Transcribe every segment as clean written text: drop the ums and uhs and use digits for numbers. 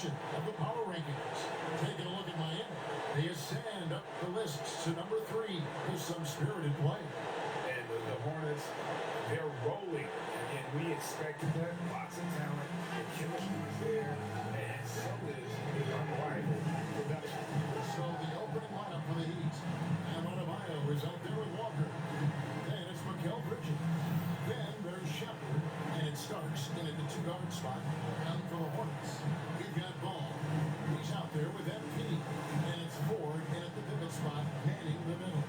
edition of the Power Rankings. Taking a look at Miami, they ascend up the list to number 3 with some spirited play. And the Hornets, they're rolling, and we expected that. Lots of talent, the chemistry is there, and so is unrivaled production. So the opening lineup for the Heat, and Adebayo is out there with Walker. Then it's Mikal Bridges. Then there's Shepard, and it starts in at the 2-guard spot. Down for the Hornets, we've got Ball. He's out there with MP, and it's Ford in at the pivot spot, manning the middle.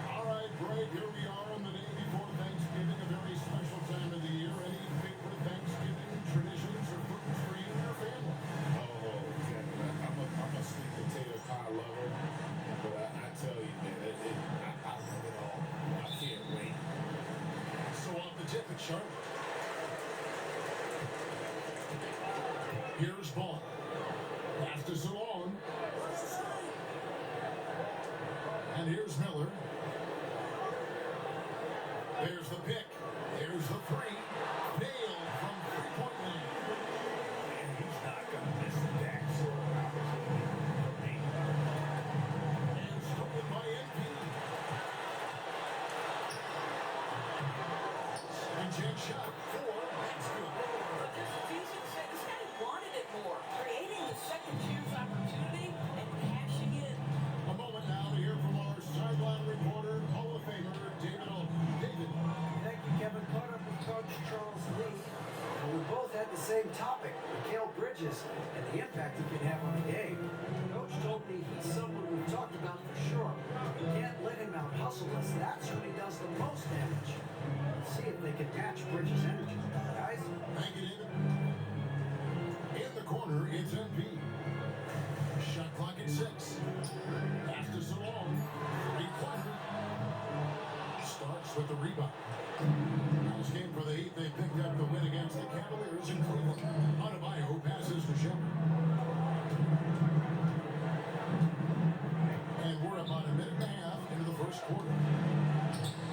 All right, Greg, here we are on the day before Thanksgiving, a very special time of the year. Any favorite Thanksgiving traditions or foods for you and your family? Oh, Kevin, I'm a sweet potato pie lover, but I tell you, man, I love it all. I can't wait. So off the tip at Charlotte. Here's Ball. Pass to Salon. And here's Miller. There's the pick. There's the 3. Nailed from three-point line. And he's not going to miss that sort of opportunity for me. And stolen by MP. And Jen shot 4. That's good. But this season said this guy wanted it more, creating the second chance opportunity and cashing in. A moment now to hear from our sideline reporter, Hall of Famer David Aldridge. David. Thank you, Kevin. Caught up with Coach Charles Lee, and we both had the same topic, Mikal Bridges, and the impact he can have on the game. Coach told me he's someone we've talked about for sure. You can't let him out hustle us. That's when he does the most damage. Let's see if they can match Bridges' energy. Guys? Thank you, David. In the corner, it's MP. Shot clock at 6. Pass to Salon. 3-pointer. Starts with the rebound. Nice game for the Heat. They picked up the win against the Cavaliers in Cleveland. Adebayo passes to Shepard. And we're about a minute and a half into the first quarter.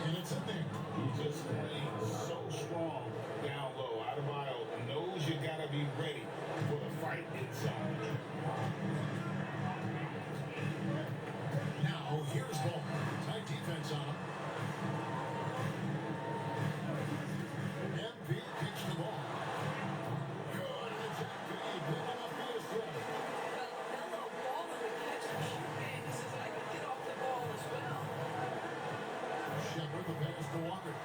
And it's in there. He just playing so strong down low. Adebayo knows you got to be ready for the fight inside. Now, here's Ball. Tight defense on him. MP kicks the ball. Good, and it's MP picking up the assist. But Melo Ball in the catch and shoot game, he says I can get off the ball as well. Shepard the pass to Walker.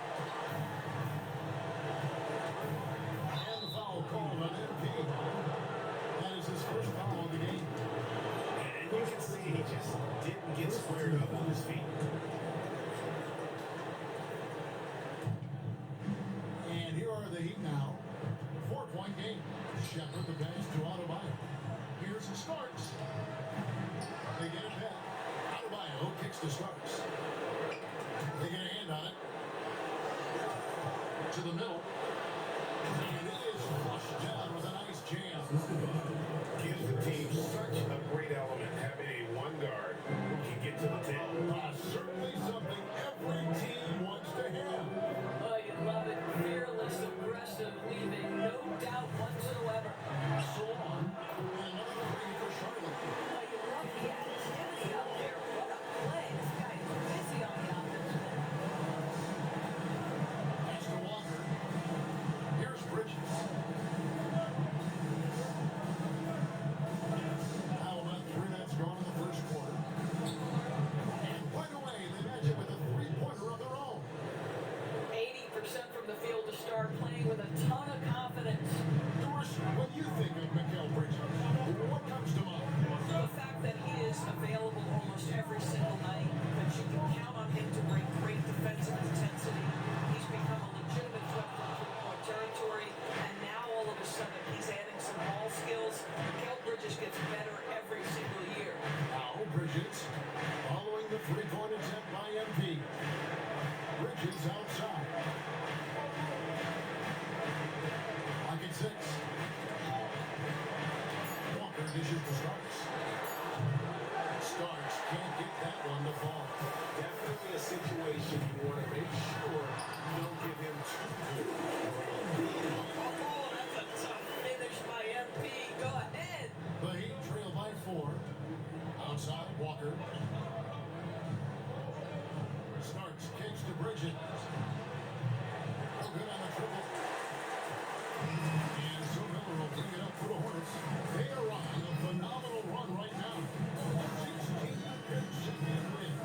And the foul called on MP. That is his first foul of the game. And you can see he just didn't get squared up on his feet. And here are the Heat now. 4-point game. Shepard the pass to Adebayo. Here's the Starks. They get it back. Adebayo kicks the Starks. They get a hand on it. To the middle. And it is flushed down with a nice jam. Gives the team such a great element having a one guard who can get to the tip. Certainly something every team wants to have. Oh, you love it. Fearless, aggressive, leaving no doubt whatsoever. Salon. And another 3 for Charlotte. Oh, you love the activity out there. What a play. This guy is busy on the offensive end. Pass to Walker. Here's Bridges. How about 3 that's gone in the first quarter? And right away, they match it with a 3-pointer of their own. 80% from the field to start, playing with a ton of confidence. Doris, when you think of Mikal Bridges, what comes to mind? The fact that he is available almost every single night, that you can count on him to bring great defensive intensity. He's become a legitimate threat from three-point territory, and now all of a sudden he's adding some ball skills. Mikal Bridges gets better every single year. Now Bridges, following the 3-point attempt by MP. Bridges outside. Lock at 6. Walker dishes to Starks. Starks can't get that one to fall. Definitely a situation you want to make sure you don't give him too good. Oh, that's a tough finish by MP. Go ahead. Bridges. Oh, good on the triple. And so Miller will bring it up for the Hornets. They are on a phenomenal run right now. 16 consecutive wins.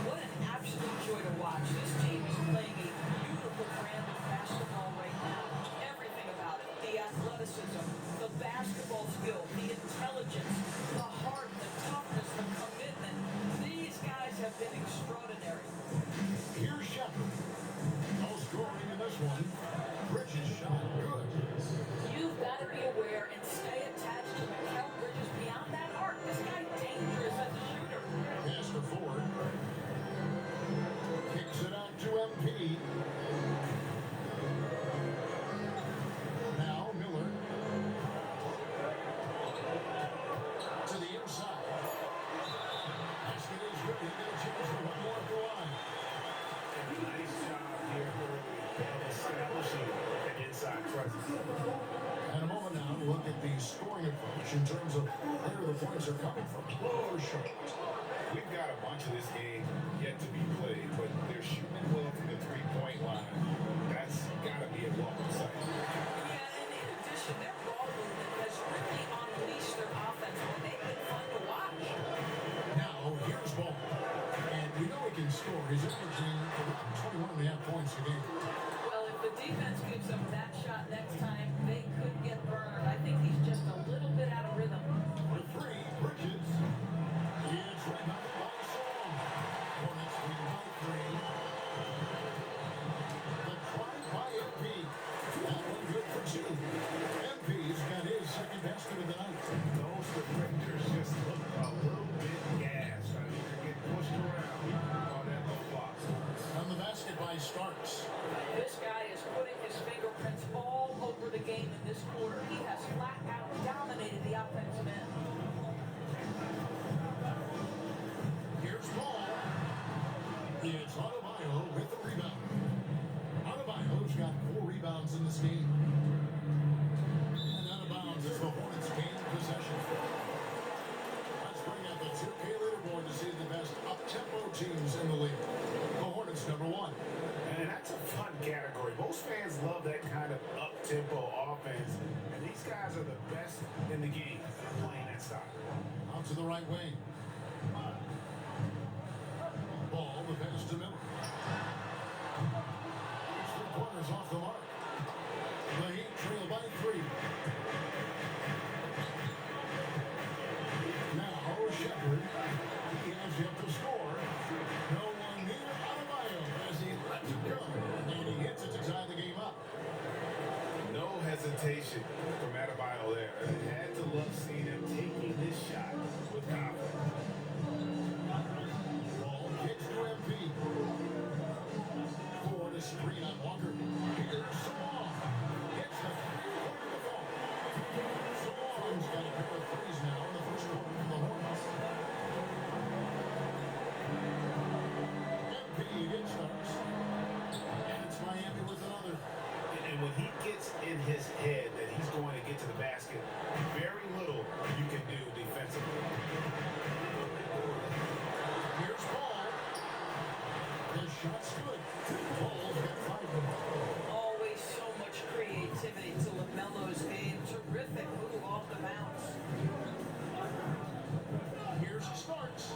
What an absolute joy to watch. This team is playing a beautiful brand of basketball right now. Everything about it. The athleticism, the basketball skill, the intelligence, the heart, the toughness, the commitment. These guys have been extraordinary. Here's Shepard. No scoring in this one. Bridges shot good. You've got to be aware and stay attached to Mikal Bridges beyond that arc. This guy dangerous as a shooter. Pass to Ford. Kicks it out to MP. Now Miller. To the inside. Basket is good. He got a chance for one more at the line. And a nice job here of establishing an inside presence. And a moment now to look at the scoring approach in terms of where the points are coming from. Low or short. We've got a bunch of this game yet to be played, but they're shooting well from the three-point line. That's got to be a welcome sight. Yeah, and in addition, their ball movement has really unleashed their offense. Well, they've been fun to watch. Now here's Ball. And we know he can score. He's averaging around 21.5 points a game. Well, if the defense gives them that shot next time, they could get burned. I think he's just a little bit out of rhythm. For three, Bridges. It's rebounded by Song. Hornets lead by 3. The try by MP. That one good for 2. MP's got his second basket of the night. Those defenders just look a little bit gassed. I mean, they're getting pushed around on that low block. On the basket by Starks. This guy is putting his fingerprints all over the game in this quarter. He has flat out dominated the offensive end. Here's Ball. It's Adebayo with the rebound. Adebayo's got 4 rebounds in this game. And out of bounds as the Hornets gain possession. Let's bring up the 2K leaderboard to see the best up-tempo teams in the league. The Hornets number 1. And that's a fun category. Most fans love that kind of up-tempo offense. And these guys are the best in the game playing that style. Out to the right wing. Ball, the pass to Miller. 3 corners off the mark. The Heat trail by 3. Now Shepard. He has yet to score. No one near Adebayo as he lets it go. And he hits it to tie the game up. No hesitation from Adebayo there. They had to love seeing him taking this shot with confidence. Ball kicks to MP. Ford is screen on Walker. Here's Salon. Hits the 3-pointer to fall. Salon's got a pair of threes now in the first quarter for the Hornets. MP against Starks. And it's Miami with another. And when he gets in his head that he's going to get to the basket, very little you can do defensively. Here's Ball. His shot's good. Ball's got 5 of them. Always so much creativity to LaMelo's game. Terrific move off the bounce. Here's Starks.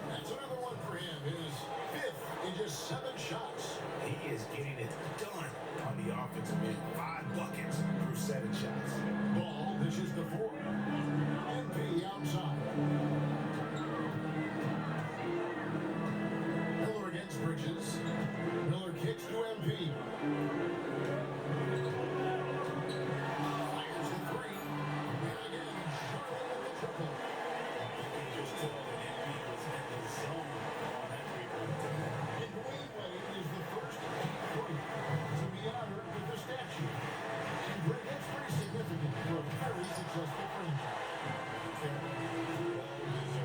That's another one for him. His 5th in just 7 shots. He is getting it done on the offensive end. 5 buckets through 7 shots. Ball dishes to Ford. MP outside. Miller against Bridges. Miller kicks to MP. Fires the 3. And again, Charlotte with the triple. You can just tell that MP was in the zone on that three-point attempt. And Dwayne Wade is the first rookie to be honored with the statue. And that's pretty significant for a very successful franchise. Well deserved.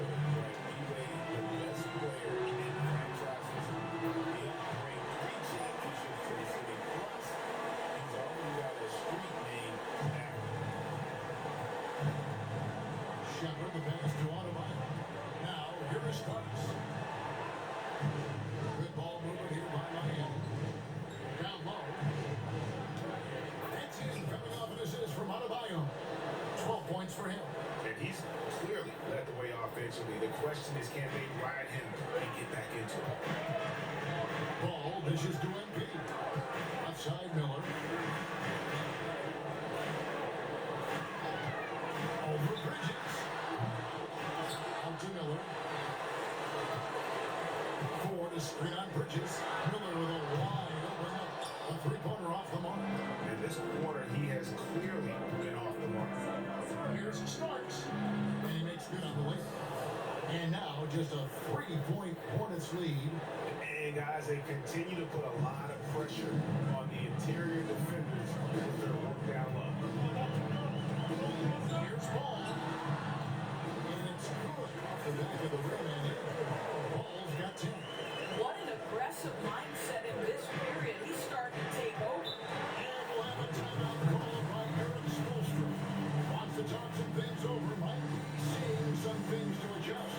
defensively. The question is, can they ride him and get back into it? Ball dishes to MP. Outside Miller. Over Bridges. Out to Miller. Ford is screen on Bridges. Miller with a wide open look. A three-pointer off the mark. And this quarter, he has clearly been off the mark. Here's Starks. And he makes good on the way. And now just a 3-point Hornets lead. And guys, they continue to put a lot of pressure on the interior defenders with their work down low. Here's Ball. And it's good off the back of the rim and in. Ball's got 10. What an aggressive mindset in this period. He's starting to take over. And we'll have a timeout called by Eric Spoelstra. Wants to talk some things over. Might be seeing some things to adjust.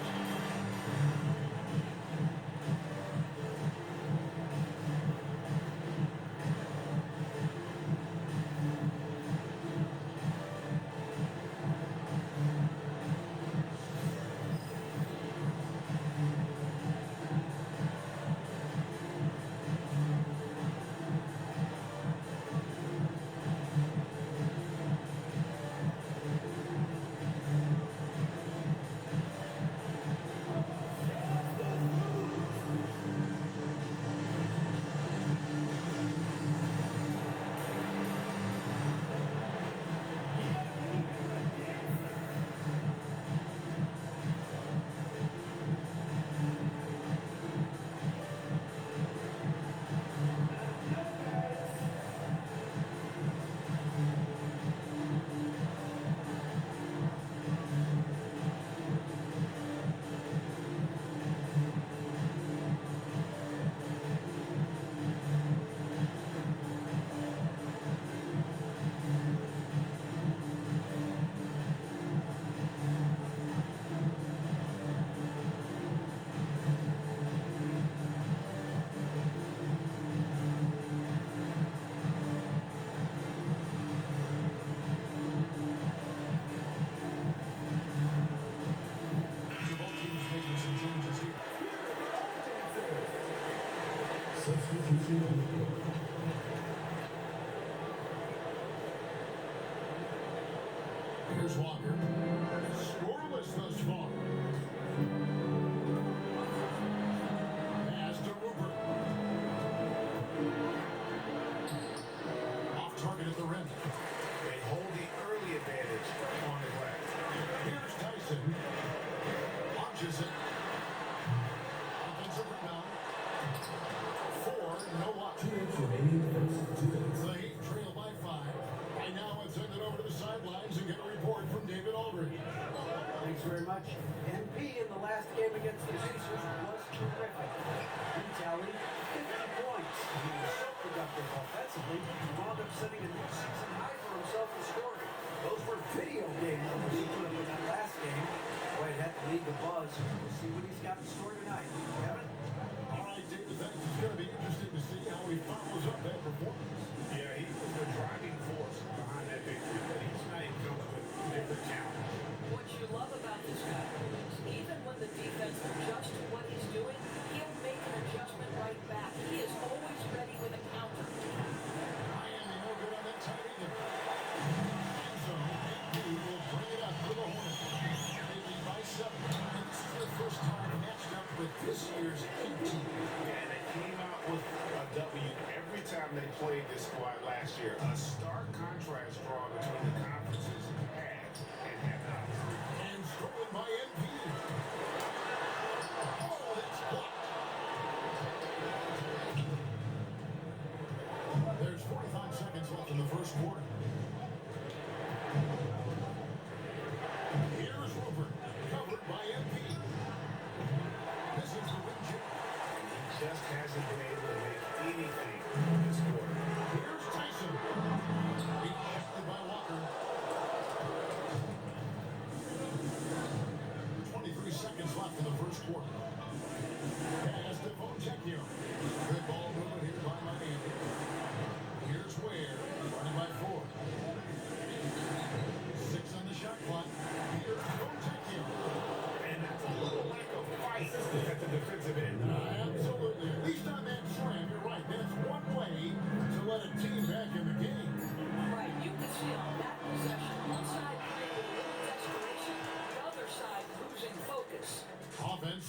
Here's Walker. Scoreless thus far. Pass to Rupert. Off target at the rim. They hold the early advantage on the glass. Here's Tyson. Launches it. Offensive rebound. 4, no watch. The Heat trail by 5. Right now, let's send it over to the sidelines and get a report from David Aldridge. Thanks very much. MP in the last game against the Pacers was terrific. He tallied 50 points. He was so productive offensively, he wound up setting a new season high for himself in scoring. Those were video game numbers he put up in that last game. Boy, it had the league abuzz. We'll see what he's got in store tonight. Kevin? All right, David, thanks. It's going to be interesting to see how he follows up that performance. Yeah, he was the driving force behind that victory, but each night comes with different challenges. What you love about this guy, even when the defense adjusts to what he's doing, he'll make an adjustment right back. He is always ready with a counter. Miami no good on that side either. And so, MP will bring it up for the Hornets. They lead by 7. And this is their first time matched up with this year's Heat team. And they came out with a W every time they played this squad last year. A stark contrast drawn between the conferences had and have not. And stolen by MP. Oh, that's blocked. There's 45 seconds left in the first quarter. Here's Rupert, covered by MP. This is the win chip. He just hasn't been able to make anything this quarter. Here's Tyson. Being shifted by Walker.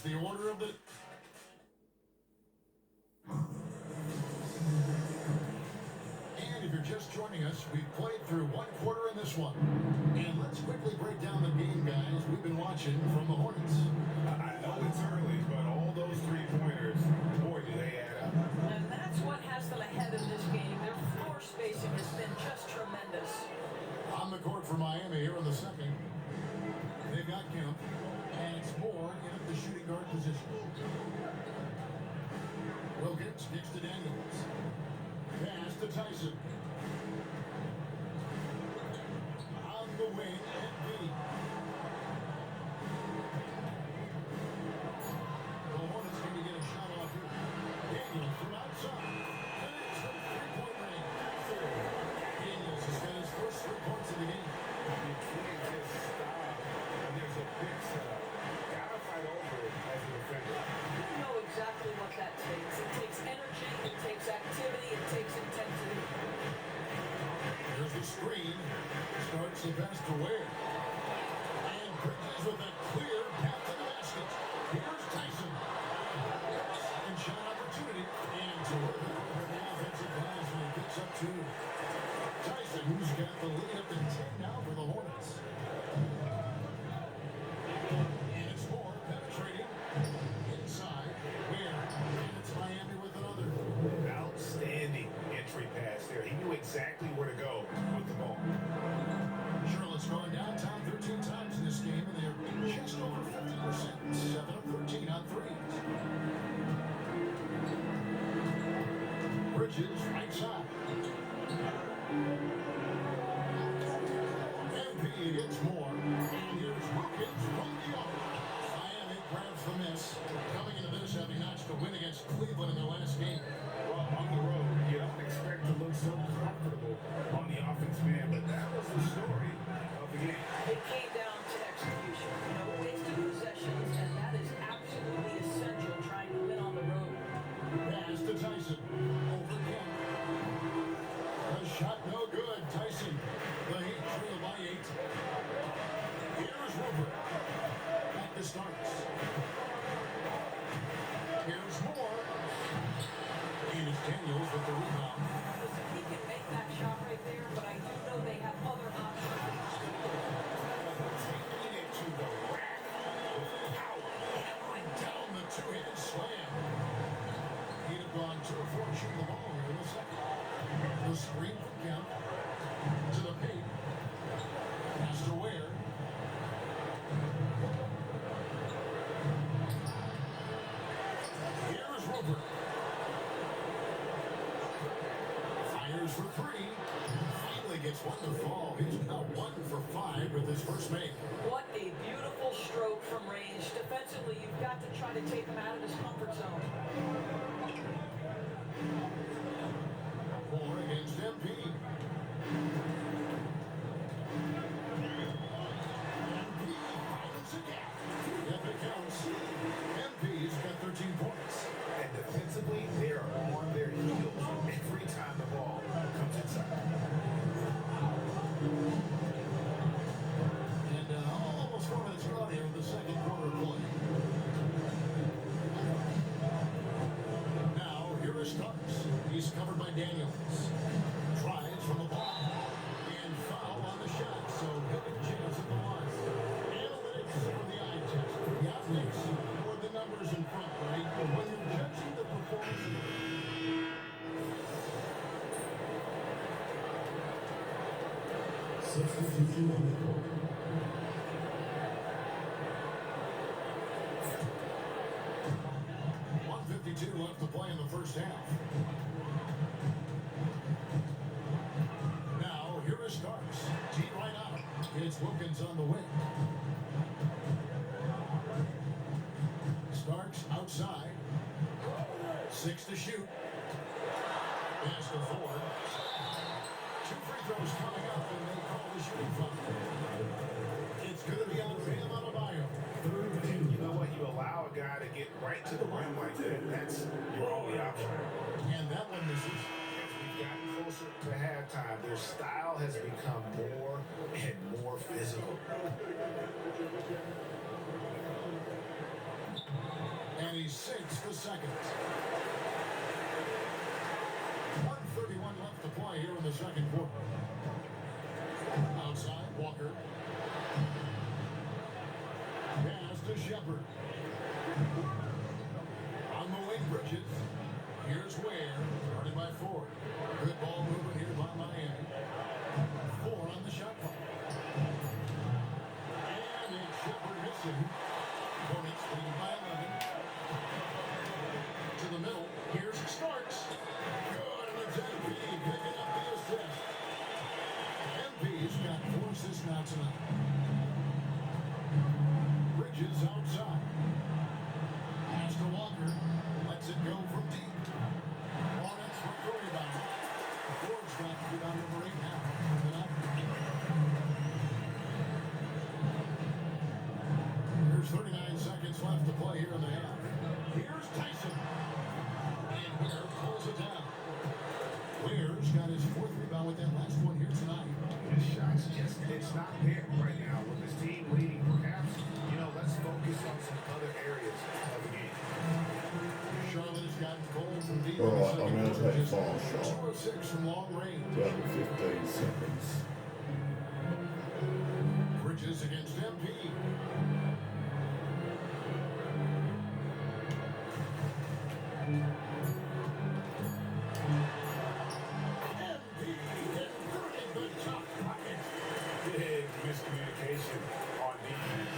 the order of the... And if you're just joining us, we've played through one quarter in this one. And let's quickly break down the game, guys. We've been watching from the Hornets. I know it's early, but all those three-pointers, boy, do they add up. And that's what has them ahead in this game. Their floor spacing has been just tremendous. On the court for Miami here in the second. They've got Kemp, and it's Moore in at the shooting guard position. Wilkins kicks to Daniels. Pass to Tyson. On the wing, Embiid. The Hornets going to get a shot off here. Daniels from outside. Connects from three-point range. Daniels has got his first 3 points of the game. You can't just stop when there's a big setup. Gotta fight over it as a defender. You know exactly what that takes. It takes energy, it takes activity, it takes intensity. Here's the screen. Starts the pass to Ware. And Bridges with a clear path to the basket. Here's Tyson. Second shot opportunity. And to work it over the offensive glass when he picks up 2. Tyson, who's got the lead up to 10 now for the Hornets. And it's Moore penetrating inside. Ware. And it's Miami with another. Outstanding entry pass there. He knew exactly where to go with the ball. Charlotte's gone downtown 13 times in this game, and they're just over 50%. 7 of 13 on threes. Bridges, right side. MP gets more. And here's Wilkins from the arc. Miami grabs the miss. Coming into this, having notched a win against Cleveland in their last game. Well, on the road, you don't expect to look so comfortable on the offense, man, but that was the story of the game. It came down to execution. You know, wasted possessions, and that is absolutely essential trying to win on the road. Pass to Tyson. Over Kemp. A shot no good. Tyson. The Heat trail by 8. Here's Rupert. Back to Starks. Here's Moore. And it's Daniels with the rebound. Listen, he can make that shot right there, but I do know they have other options. Taking it to the rack with power. Hammering down the two-handed slam. He'd have gone 2 of 4 shooting the ball here in the second. The screen from Kemp to the paint. Pass to Ware. Here's Rupert. Fires for 3. Finally gets one to fall. He's now 1 for 5 with his first make. What a beautiful stroke from range. Defensively, you've got to try to take him out of his comfort zone. Moore against MP. MP finds a gap. If it counts, MP's got 13 points. And defensively, they are on their heels every time the ball comes inside. And almost 4 minutes gone here in the second quarter play. Now, here is Starks. He's covered by Daniels. Tries from the block. And foul on the shot. So, good chance at the line. Analytics for the eye test. The optics or the numbers in front, right? But when you're judging the performance of the... 6:52 on the clock. .152 left to play in the first half. Now, here is Starks. Deep right out. It's Wilkins on the wing. Starks outside. 6 to shoot. Pass to Ford. 2 free throws coming up, and they call the shooting foul. It's going to be on Bam Adebayo. And you know what? You allow a guy to get right to the rim like that. That's your only option. And that one misses. As we've gotten closer to halftime, their style has become more and more physical. 26 the second. 1:31 left to play here in the second quarter. Outside, Walker. Pass to Shepard. On the wing, Bridges. Here's Ware, guarded by Ford. Good ball movement here by Miami. Ford on the shot clock. And it's Shepard missing. Hornets leading by 11. To the middle. Here's Starks. Good, and it's MP picking up the assist. MP's got 4 assists now tonight. Bridges outside. Pass to Walker. Lets it go from deep. Hornets with the rebound. Ford's got rebound number 8 now. There's 39 seconds left to play here in the half. Here's Tyson. And Ware pulls it down. Ware's got his 4th rebound with that last one here tonight. His shot's just, it's not there right now with his team leading. Perhaps, let's focus on some other areas of the game. Charlotte has gotten gold from deep. All right, I'm going to take fall shot. 2 of 6 from long range. About 15 seconds. Bridges against MP. Big miscommunication on defense.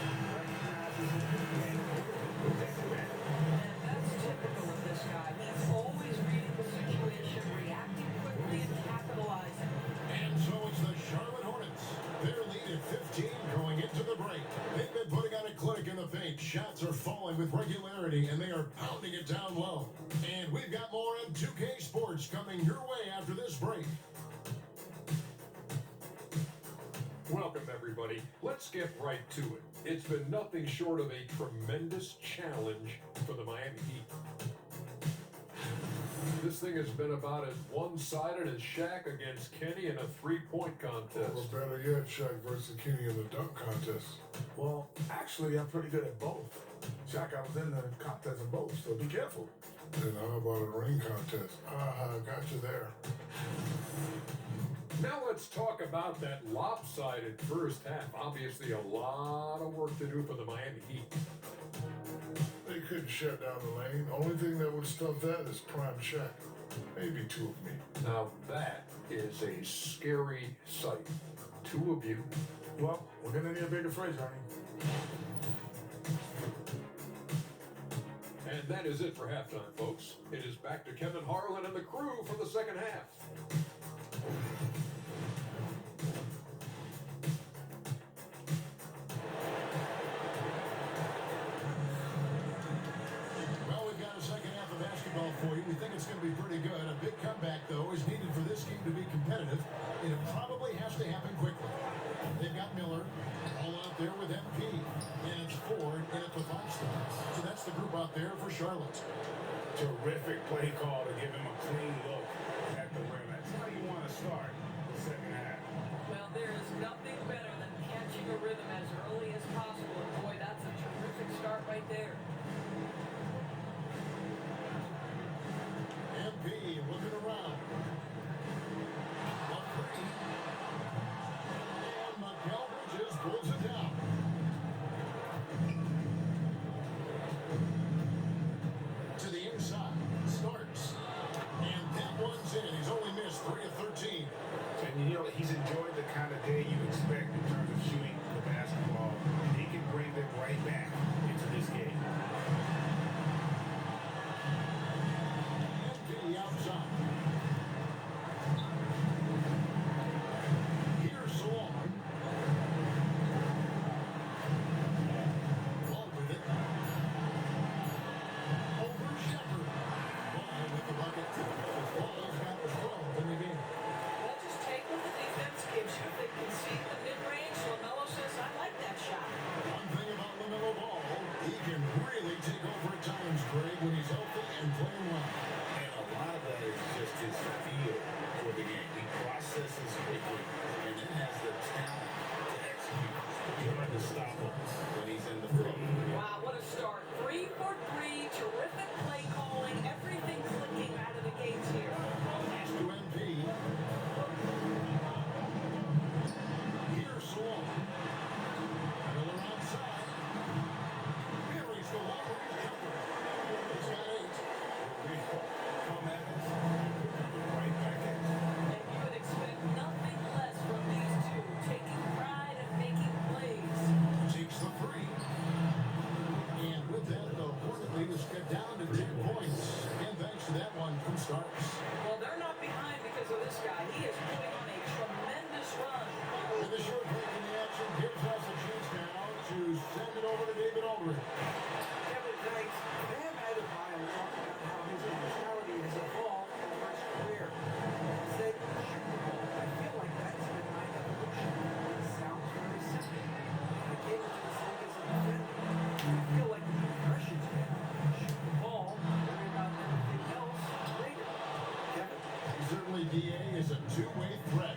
And that's typical of this guy. He's always reading the situation, reacting quickly, and capitalizing. And so it's the Charlotte Hornets. Their lead at 15 going into the break. They've been putting on a clinic in the paint. Shots are falling with regularity, and they are pounding it down low. And we've got more M2K Sports coming your way after this break. Welcome, everybody. Let's get right to it. It's been nothing short of a tremendous challenge for the Miami Heat. This thing has been about as one-sided as Shaq against Kenny in a three-point contest. Or better yet, Shaq versus Kenny in the dunk contest. Well, actually, I'm pretty good at both. Shaq, I was in the contest of both, so be careful. Then how about a ring contest? Got you there. Now let's talk about that lopsided first half. Obviously, a lot of work to do for the Miami Heat. They couldn't shut down the lane. Only thing that would stop that is prime Shaq. Maybe 2 of me. Now that is a scary sight. 2 of you. Well, we're gonna need a bigger fridge, Arnie. And that is it for halftime, folks. It is back to Kevin Harlan and the crew for the second half. Well, we've got a second half of basketball for you. We think it's going to be pretty good. A big comeback, though, is needed for this game to be competitive, and it probably has to happen quickly. They've got Miller all out there with MP, and it's Ford in at the 5 spot. So that's the group out there for Charlotte. Terrific play call to give him a clean look at the rim. That's how you want to start the second half. Well, there is nothing better than catching a rhythm as early as possible. And boy, that's a terrific start right there. MP looking around. Up 3. And Miguel Bridges pulls it down. To the inside. Starks. Willie DA is a two-way threat.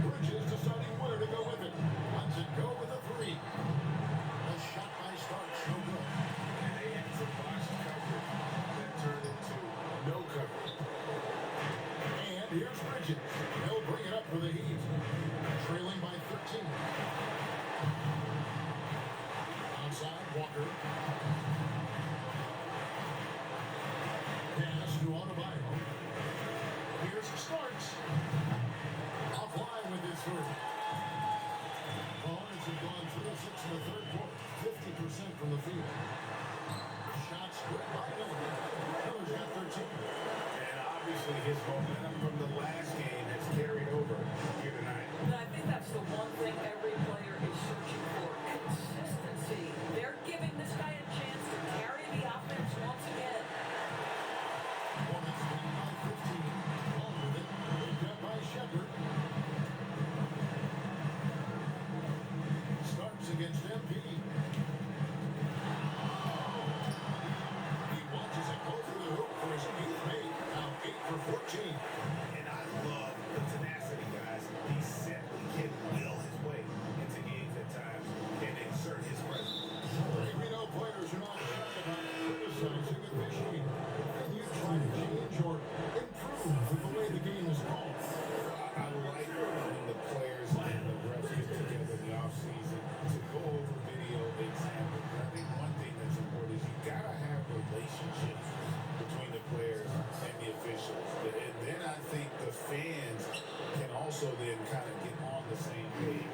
Bridges deciding where to go with it. Lets it go with a three. A shot by Starks, no good. And they had some botched coverage that turned into no coverage. And here's Bridges. He'll bring it up for the Heat. Trailing by 13. Outside, Walker. Pass to Adebayo. Here's Starks. Offline with his three. Hornets have gone 3 of 6 in the third quarter. 50% from the field. Shots good by Miller. Miller's got 13. And obviously his momentum from the last game has carried over here tonight. And I think that's the one thing every player is searching for, consistency. They're giving this guy a chance to carry the offense once again. Hornets lead by 15. Ball with it. Picked up by Shepard. Starks against MP. He watches it go through the hoop for his 8th mate. Now 8 for 14. And I love the tenacity, guys. He simply can will his way into games at times and exert his presence. We know players are not shy about criticizing officiating. And you try to change or improve the way the game is called. I like when the players and the refs get together in the offseason to go over video examples. But I think one thing that's important is you gotta have relationships between the players and the officials. And then I think the fans can also then kind of get on the same page.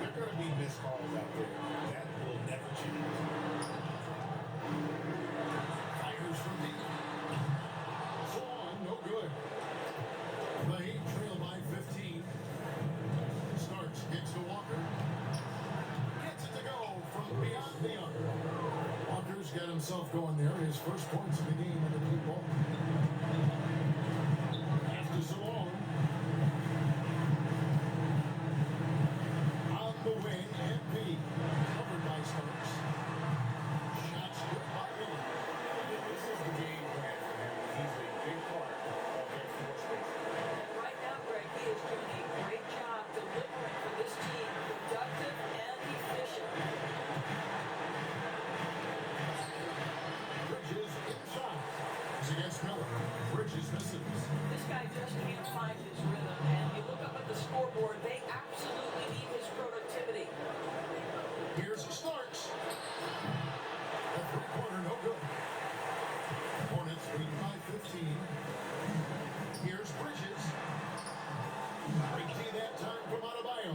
There are gonna be missed calls out there. That will never change. Fires from deep. Swan, no good. The Heat trail by 15. Starks gets to Walker. Gets it to go from beyond the arc. Walker's got himself going there. His first points of the game on the deep ball. Pass to Salone. On the wing, MP. Covered by Starks. Shots good by Miller. This is the game plan for him. He's a big part of their floor space. And right now, Greg, he is doing a great job delivering for this team, productive and efficient. Bridges inside. He's against Miller. Bridges misses. This guy just can't find his rhythm, and you look up at the scoreboard, they absolutely need his productivity. Here's Starks. A three-pointer, no good. Hornets lead by 15. Here's Bridges. Big D that time from Adebayo.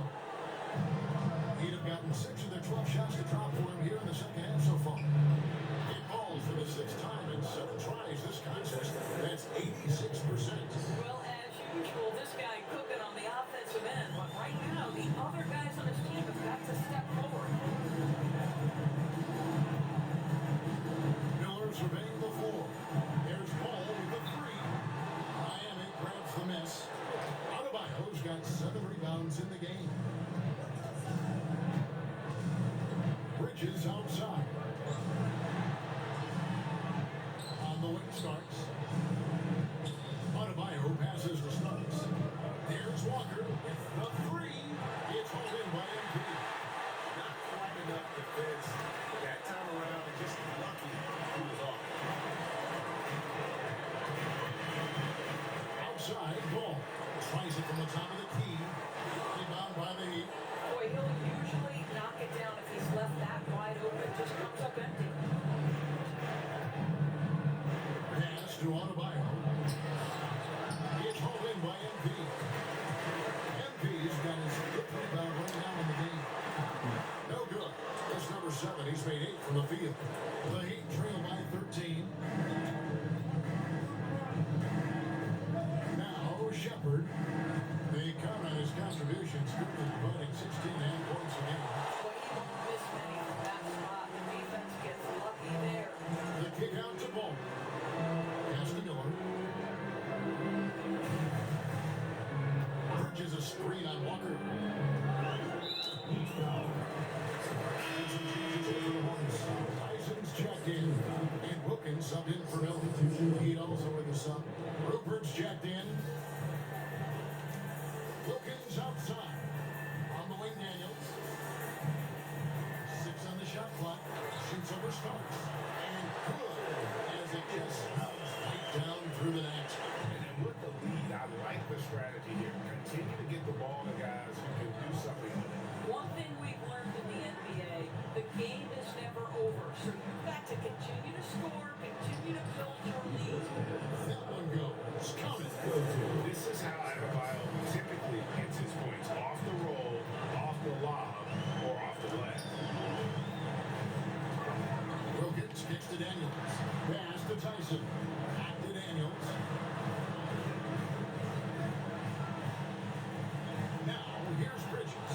He'd have gotten 6 of their 12 shots to drop for him here in the second half so far. It falls for the 6th time in 7 tries this contest. That's 86%. Well, as usual, this guy cooking on the offensive end, but right now, the other guys on his team have got to step forward. Miller surveying the floor. There's Ball with the 3. Miami grabs the miss. Adebayo's got 7 rebounds in the game. Bridges outside. On the wing, Starks. Adebayo passes to Starks. There's Walker with the 3. It's hauled in by MP. Not quite enough defense that time around and just lucky he was off. Outside, Ball tries it from the top of the key. Rebound by the Heat. Boy, he'll usually knock it down if he's left that wide open, just comes up empty. Pass to Adebayo. It's hauled in by MP. MP's got his 5th rebound right now in the game. No good. That's number 7. He's made 8 from the field. The Heat trail by 13. Now Shepard. They count on his contributions, quickly providing 16.5 points a game. Well, he won't miss many from that spot. The defense gets lucky there. The kick out to Ball. Pass to Miller. Bridges a screen on Walker. And some changes here for the Hornets. Tyson's checked in, and Wilkins subbed in for Miller. Heat Embiid also with the sub. Rupert's checked in. Wilkins outside. On the wing, Daniels. 6 on the shot clock. Shoots over Starks. And good as it just slouches right down through the net. And with the lead, I like the strategy here. Continue to get the ball to guys who can do something with it. One thing we've learned in the NBA, the game is never over. So you've got to continue to score, continue to build your lead. That one goes. Count it. This is how Adebayo typically gets his points. Off the roll, off the lob, or off the leg. Wilkins kicks to Daniels. Pass to Tyson. Back to Daniels. Now, here's Bridges.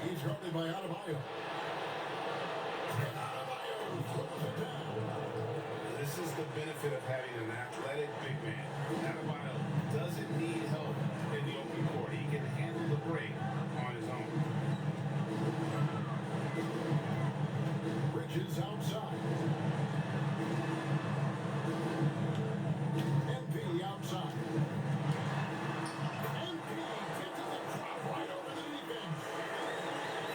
He's guarded by Adebayo. And Adebayo throws it down. This is the benefit of having an athletic big man. Adebayo doesn't need help in the open court. He can handle the break on his own. Bridges outside. MP outside. MP gets the drop right over the defense.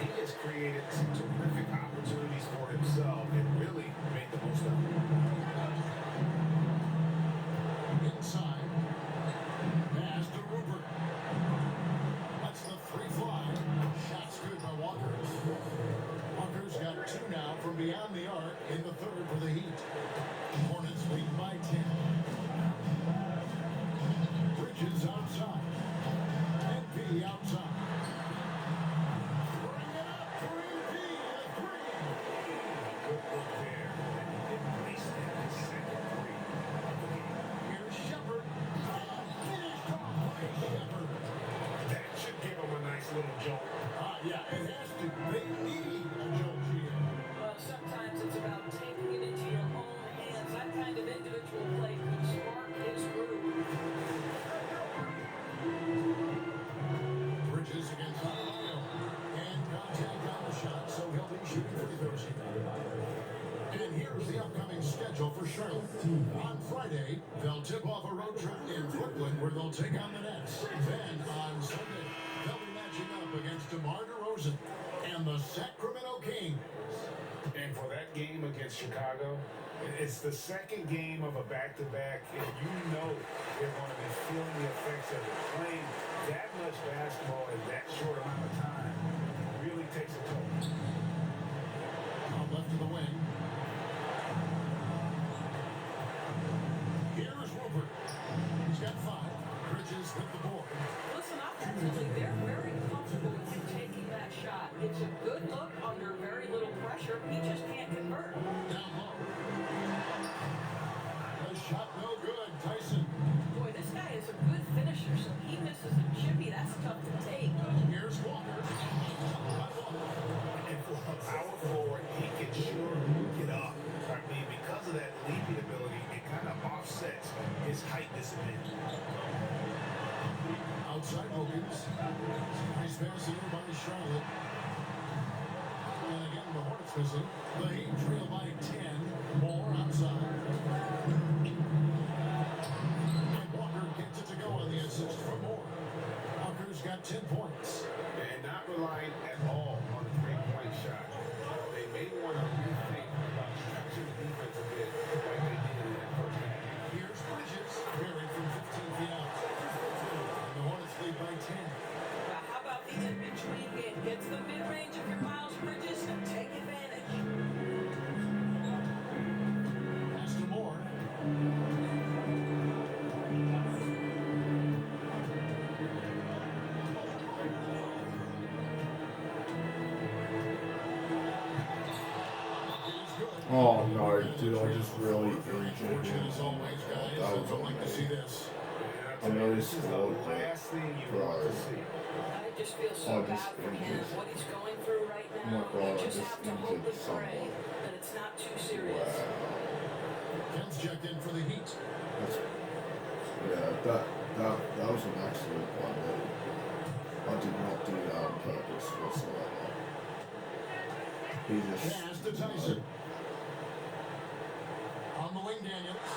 He has created some terrific opportunities for himself and really made the most of it. Inside. Pass to Rupert. That's the 3 fly. Shot's good by Walker. Walker's got 2 now from beyond the arc in the third for the Heat. Hornets lead by 10. Bridges outside. MP outside. Bring it up for MP. A 3. Good look there. And wasted his second three of the game. Here's Shepard. Finished off by Shepard. That should give him a nice little jolt. Yeah, it has to. They need a Joe Gio. Well, sometimes it's about taking it into your own hands. That kind of individual play can spark his group. Bridges against Adebayo. And contact on the shot, so he'll be shooting free throws here. And here's the upcoming schedule for Charlotte. On Friday, they'll tip off a road trip in Brooklyn where they'll take on the Nets. Then on Sunday, they'll be matching up against DeMar DeRozan and the Sacramento Kings. And for that game against Chicago, it's the second game of a back-to-back, and you know they're going to be feeling the effects of it. Playing that much basketball in that short amount of time really takes a toll. Out left to the wing. Here's Rupert. He's got 5. Bridges with the board. Listen, offensively, they're very comfortable with him taking that shot. It's a good look under very little pressure. He just can't convert. Down low. The shot no good. Tyson. Boy, this guy is a good finisher, so he misses a chippy. That's tough to take. Here's Walker. And for a power forward, he can sure get up. I mean, because of that leaping ability, it kind of offsets his height disadvantage. Outside Wilkins. Nice pass here by Charlotte. And again, the Hornets missing. The Heat trail by 10. More outside. And Walker gets it to go on the assist for Moore. Walker's got 10 points. And not relying at all on the three-point shot. They may want to rethink about stretching the defense a bit like they did in that first half. Here's Bridges. Buried from 15 feet out. And the Hornets lead by 10. Now, how about the in-between game? Get to the mid-range of your Miles Bridges and take advantage. Pass to Moore. Oh no, dude, I just really Fortunate irritated as always, guys. That I was don't like to see amazing. this. I know This is the scored, last thing you want to see. I just feel so Oh, bad just for him, injured. what he's going through right Oh now. my God, You just just have to hope injured and pray someone. that it's not too serious. Kent's checked in for the Heat. That's, yeah, that was an excellent one. I did not do that on purpose whatsoever. He just Pass to Tyson. On the wing, Daniels.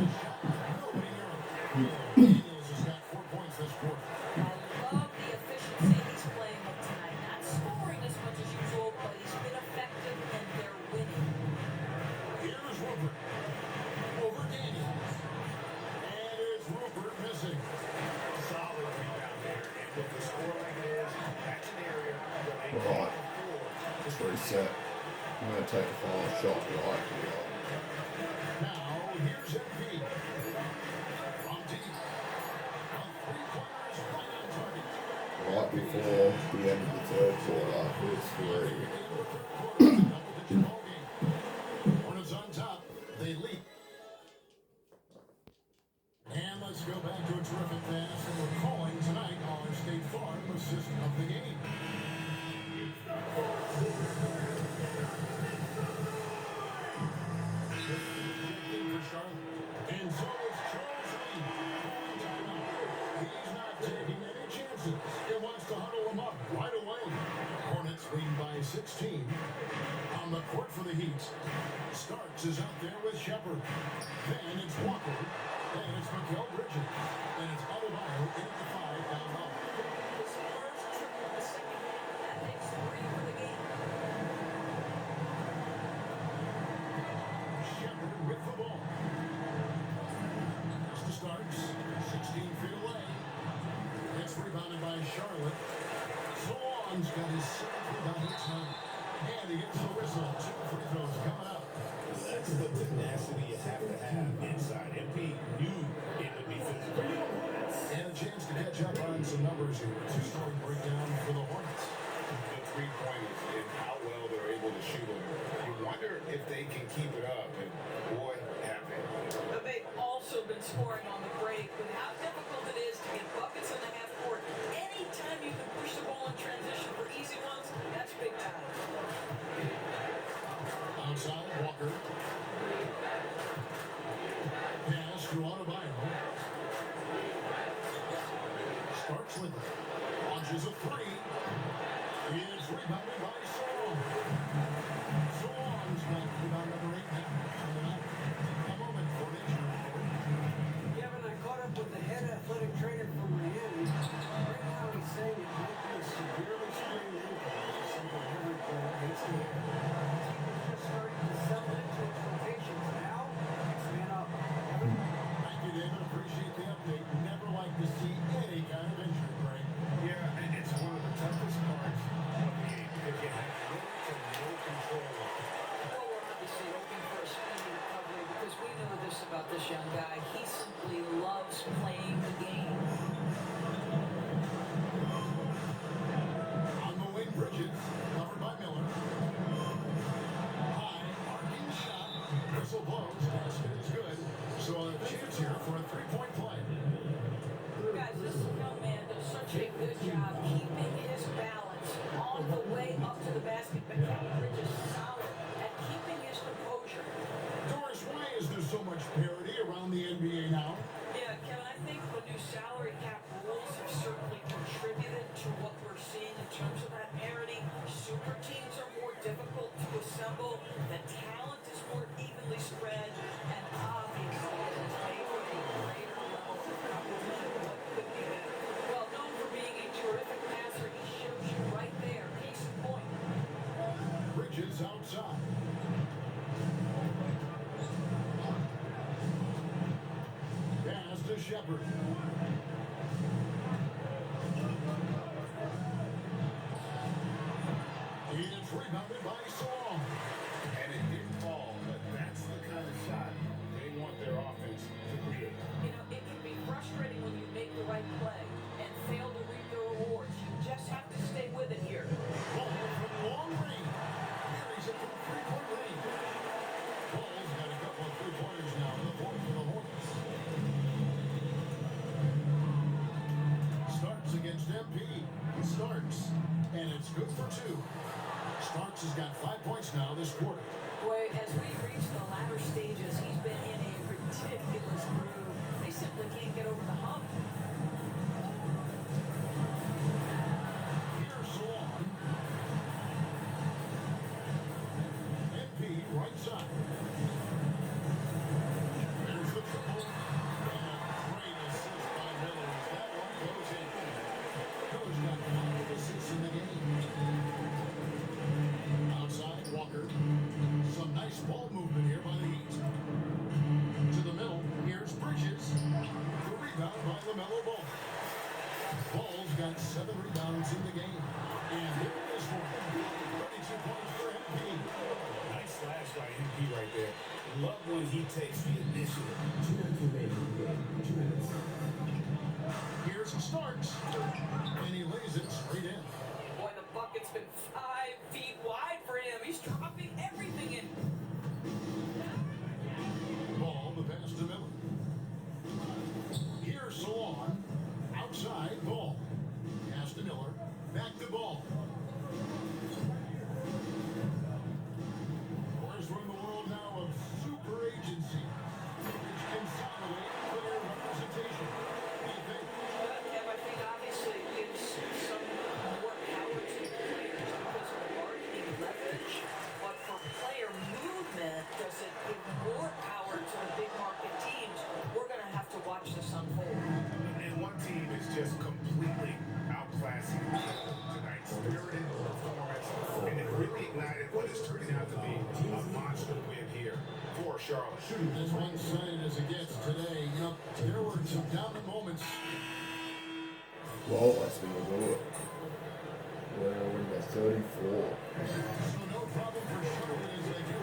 shot. Nobody near him. Daniels has got 4 points this quarter. I love the efficiency he's playing with tonight. Not scoring as much as usual, but he's been effective and they're winning. Here's Rupert. Over Daniels. And it's Rupert missing. Solid rebound there. And with the score like it is, that's an area where they Right. can't afford Just reset. I'm going to take a final shot right here. Now, here's MP. From deep. On 3 pointers, right on target. Right before the end of the third quarter, it's 3. Double-digit ball game. Hornets on top. They lead. And let's go back to a terrific pass. And we're calling tonight our State Farm assist of the game. For Charlotte. And so is Charles Lee. He's not taking any chances. He wants to huddle him up right away. Hornets lead by 16. On the court for the Heat. Starks is out there with Shepard. Then it's Walker. Then it's Mikal Bridges. And it's Adebayo in at the 5 down low. His first triple in the second half. That makes 3 for the game. Shepard with the ball. Pass to Starks. 16 feet away. It's rebounded by Charlotte. Swan's got his 7th rebound tonight. And he gets the whistle. 2 free throws coming up. That's the tenacity you have to have inside. MP knew it would be physical. And a chance to catch up on some numbers here. 2-point breakdown for the Hornets. The three-pointers and how well they're able to shoot them. You wonder if they can keep it up. And boy, have they. But they've also been scoring on the break with how difficult it is to get buckets in the half court. Anytime you can push the ball in transition for easy ones, that's big time. Outside, Walker. Pass to Adebayo. Starks with it. Launches a 3. It's rebounded by Swan. Swan's got rebound number 8 now. On the night. A moment for an injury report. Kevin, I caught up with the head athletic trainer from Miami. Right now he's saying it might be a severely sprained ankle. Something every player hates to hear. He's just starting to settle into his rotations now. Next man up. Kevin? Thank you, David. Appreciate the update. Never like to see any kind of injury break. Yeah, and it's one of the toughest parts of the game because you have little to no control of it. Well, we're obviously hoping for a speedy recovery because we know this about this young guy. He simply loves playing the game. On the wing, Bridges. Covered by Miller. High, arcing shot. Whistle blows. Basket is good. So a chance here for a 3-point play. Guys, this young man does such a good job keeping his balance on the way up to the basket. But Mikal Bridges is solid at keeping his composure. Doris, why is there so much parity around the NBA now? Yeah, Kevin, I think the new salary cap rules have certainly contributed to what we're seeing in terms of that parity. Super teams are more difficult to assemble. The talent is more evenly spread. And obviously, it has made for a greater level of competition. What could be better? Well, known for being a terrific passer, he shows you right there. Case in point. Bridges outside. Pass to Shepard. It's rebounded by Swan. And it didn't fall, but that's the kind of shot they want their offense to create. You know, it can be frustrating when you make the right play and fail to reap the rewards. You just have to stay with it here. Ball from long range. Carries it from 3-point range. Ball's got a couple of 3-pointers now in the fourth for the Hornets. Starks against MP. Starks. And it's good for 2. Starks has got 5 points now this quarter. Boy, as we reach the latter stages, he's been in a ridiculous groove. They simply can't get over the hump. Here's Swan. MP right side. There's the triple got 7 rebounds in the game. And here is one. 32 points for MP. Nice slash by MP right there. Love when he takes the initiative. 2 minutes remaining in the game. 2 minutes. Here's Starks. And he lays it straight in. Boy, the bucket's been 5 feet wide for him. He's dropping everything in. Ball, the pass to Miller. Here's Salon. Outside, ball. Pass to Miller. Back to ball. Boys, we're in the world now of super agency, which consolidate player representation. What do you think? Kev, I think obviously it gives some more power to the players because of marketing leverage. But for player movement, does it give more power to the big market teams? We're going to have to watch this unfold. And one team is just completely outclassing the other tonight. Spirited performance, and it really ignited what is turning out to be a monster win here for Charlotte. As one-sided as it gets today, you know, there were some dominant moments. Well, that's gonna do it. We're number 34. So no problem for Charlotte as they do